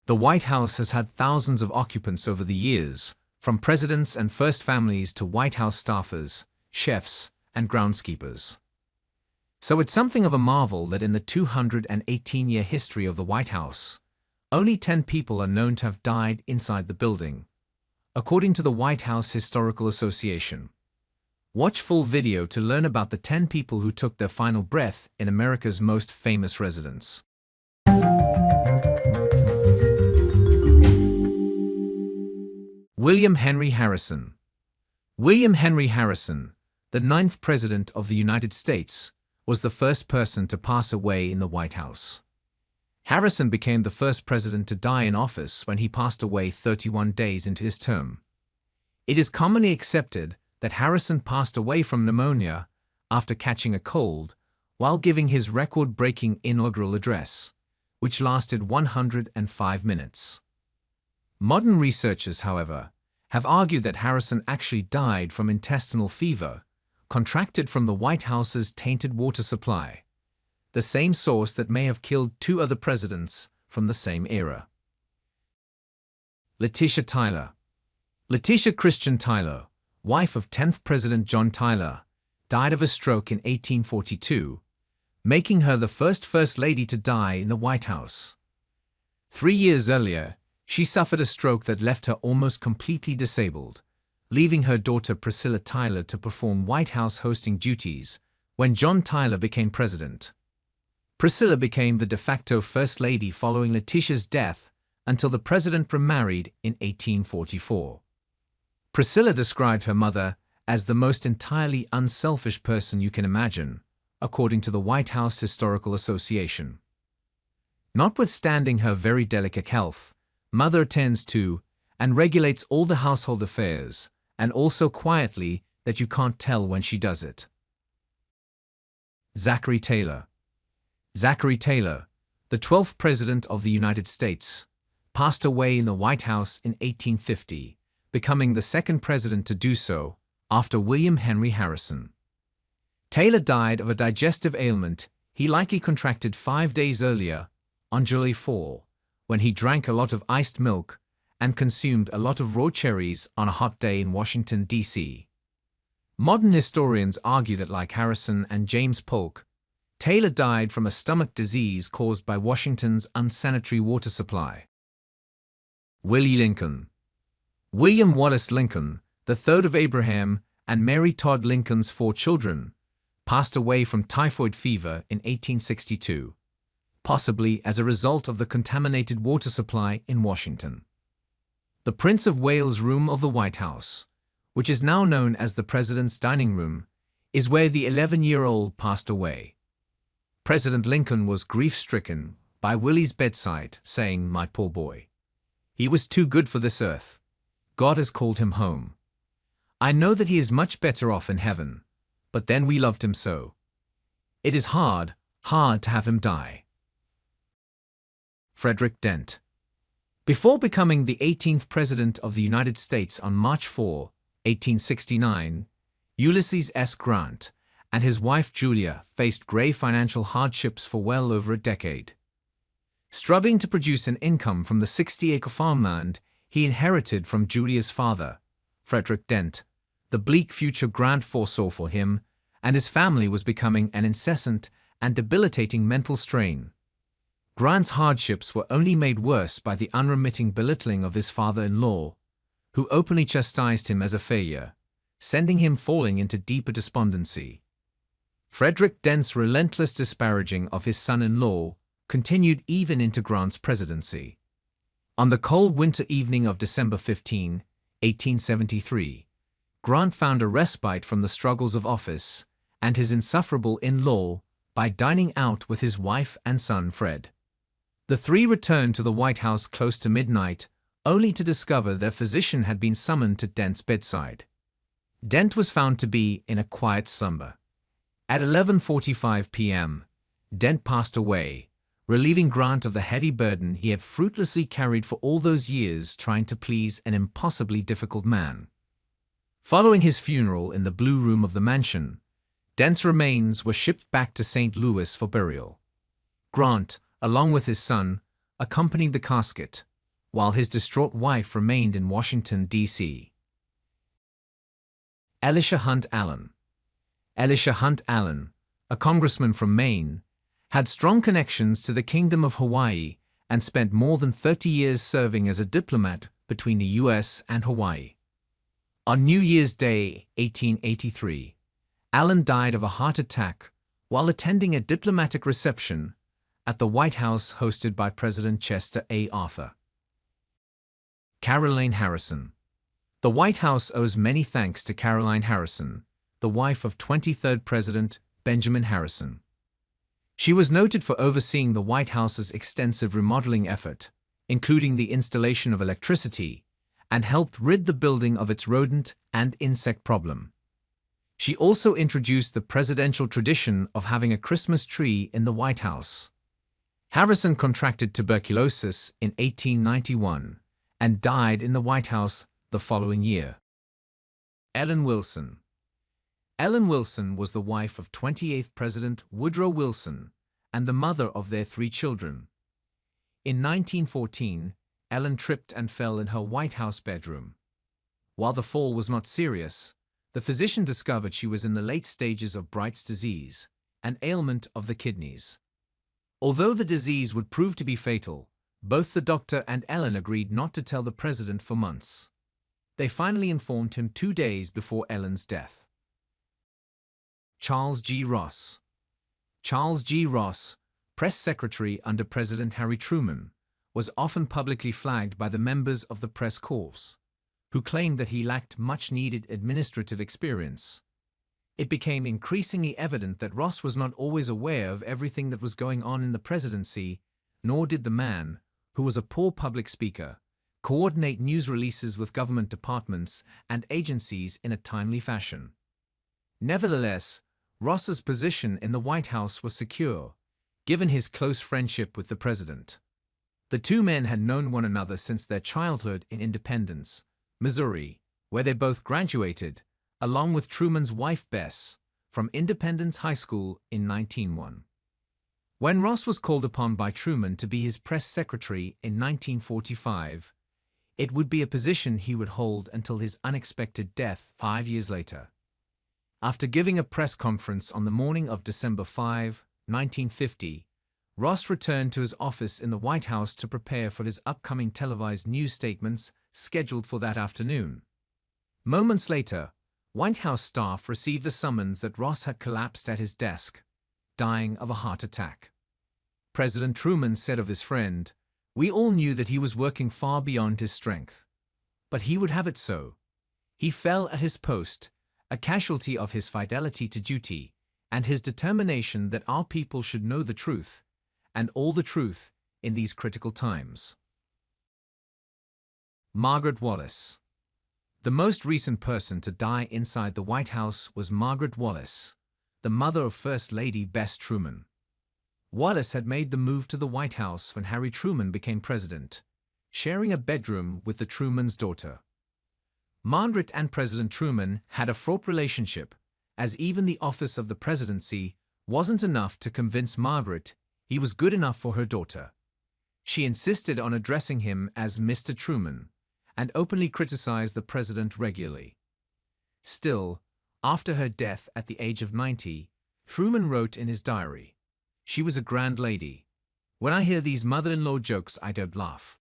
The White House has had thousands of occupants over the years, from presidents and first families to White House staffers, chefs, and groundskeepers. So it's something of a marvel that in the 218-year history of the White House, only 10 people are known to have died inside the building, according to the White House Historical Association. Watch full video to learn about the 10 people who took their final breath in America's most famous residence. William Henry Harrison. William Henry Harrison, the 9th President of the United States, was the first person to pass away in the White House. Harrison became the first president to die in office when he passed away 31 days into his term. It is commonly accepted that Harrison passed away from pneumonia after catching a cold while giving his record-breaking inaugural address, which lasted 105 minutes. Modern researchers, however, have argued that Harrison actually died from intestinal fever, contracted from the White House's tainted water supply, the same source that may have killed 2 other presidents from the same era. Letitia Tyler. Letitia Christian Tyler, wife of 10th President John Tyler, died of a stroke in 1842, making her the First Lady to die in the White House. 3 years earlier, she suffered a stroke that left her almost completely disabled, leaving her daughter Priscilla Tyler to perform White House hosting duties when John Tyler became president. Priscilla became the de facto First Lady following Letitia's death until the president remarried in 1844. Priscilla described her mother as the most entirely unselfish person you can imagine, according to the White House Historical Association. Notwithstanding her very delicate health, Mother attends to and regulates all the household affairs, and also quietly that you can't tell when she does it. Zachary Taylor. Zachary Taylor, the 12th President of the United States, passed away in the White House in 1850, becoming the 2nd president to do so after William Henry Harrison. Taylor died of a digestive ailment he likely contracted 5 days earlier, on July 4, when he drank a lot of iced milk and consumed a lot of raw cherries on a hot day in Washington, D.C. Modern historians argue that, like Harrison and James Polk, Taylor died from a stomach disease caused by Washington's unsanitary water supply. Willie Lincoln. William Wallace Lincoln, the 3rd of Abraham and Mary Todd Lincoln's 4 children, passed away from typhoid fever in 1862. Possibly as a result of the contaminated water supply in Washington. The Prince of Wales' room of the White House, which is now known as the President's Dining Room, is where the 11-year-old passed away. President Lincoln was grief-stricken by Willie's bedside, saying, "My poor boy. He was too good for this earth. God has called him home. I know that he is much better off in heaven, but then we loved him so. It is hard to have him die." Frederick Dent. Before becoming the 18th President of the United States on March 4, 1869, Ulysses S. Grant and his wife Julia faced grave financial hardships for well over a decade. Struggling to produce an income from the 60-acre farmland he inherited from Julia's father, Frederick Dent, the bleak future Grant foresaw for him and his family was becoming an incessant and debilitating mental strain. Grant's hardships were only made worse by the unremitting belittling of his father-in-law, who openly chastised him as a failure, sending him falling into deeper despondency. Frederick Dent's relentless disparaging of his son-in-law continued even into Grant's presidency. On the cold winter evening of December 15, 1873, Grant found a respite from the struggles of office and his insufferable in-law by dining out with his wife and son Fred. The 3 returned to the White House close to midnight, only to discover their physician had been summoned to Dent's bedside. Dent was found to be in a quiet slumber. At 11:45 p.m., Dent passed away, relieving Grant of the heady burden he had fruitlessly carried for all those years trying to please an impossibly difficult man. Following his funeral in the Blue Room of the mansion, Dent's remains were shipped back to St. Louis for burial. Grant, along with his son, accompanied the casket, while his distraught wife remained in Washington, D.C. Elisha Hunt Allen. Elisha Hunt Allen, a congressman from Maine, had strong connections to the Kingdom of Hawaii and spent more than 30 years serving as a diplomat between the U.S. and Hawaii. On New Year's Day, 1883, Allen died of a heart attack while attending a diplomatic reception at the White House hosted by President Chester A. Arthur. Caroline Harrison. The White House owes many thanks to Caroline Harrison, the wife of 23rd President Benjamin Harrison. She was noted for overseeing the White House's extensive remodeling effort, including the installation of electricity, and helped rid the building of its rodent and insect problem. She also introduced the presidential tradition of having a Christmas tree in the White House. Harrison contracted tuberculosis in 1891 and died in the White House the following year. Ellen Wilson. Ellen Wilson was the wife of 28th President Woodrow Wilson and the mother of their 3 children. In 1914, Ellen tripped and fell in her White House bedroom. While the fall was not serious, the physician discovered she was in the late stages of Bright's disease, an ailment of the kidneys. Although the disease would prove to be fatal, both the doctor and Ellen agreed not to tell the president for months. They finally informed him 2 days before Ellen's death. Charles G. Ross. Charles G. Ross, press secretary under President Harry Truman, was often publicly flagged by the members of the press corps, who claimed that he lacked much-needed administrative experience. It became increasingly evident that Ross was not always aware of everything that was going on in the presidency, nor did the man, who was a poor public speaker, coordinate news releases with government departments and agencies in a timely fashion. Nevertheless, Ross's position in the White House was secure, given his close friendship with the president. The 2 men had known one another since their childhood in Independence, Missouri, where they both graduated, along with Truman's wife Bess, from Independence High School in 1901. When Ross was called upon by Truman to be his press secretary in 1945, it would be a position he would hold until his unexpected death 5 years later. After giving a press conference on the morning of December 5, 1950, Ross returned to his office in the White House to prepare for his upcoming televised news statements scheduled for that afternoon. Moments later, White House staff received the summons that Ross had collapsed at his desk, dying of a heart attack. President Truman said of his friend, "We all knew that he was working far beyond his strength. But he would have it so. He fell at his post, a casualty of his fidelity to duty and his determination that our people should know the truth, and all the truth, in these critical times." Margaret Wallace. The most recent person to die inside the White House was Margaret Wallace, the mother of First Lady Bess Truman. Wallace had made the move to the White House when Harry Truman became president, sharing a bedroom with the Truman's daughter. Margaret and President Truman had a fraught relationship, as even the office of the presidency wasn't enough to convince Margaret he was good enough for her daughter. She insisted on addressing him as Mr. Truman, and openly criticized the president regularly. Still, after her death at the age of 90, Truman wrote in his diary, "She was a grand lady. When I hear these mother-in-law jokes, I don't laugh."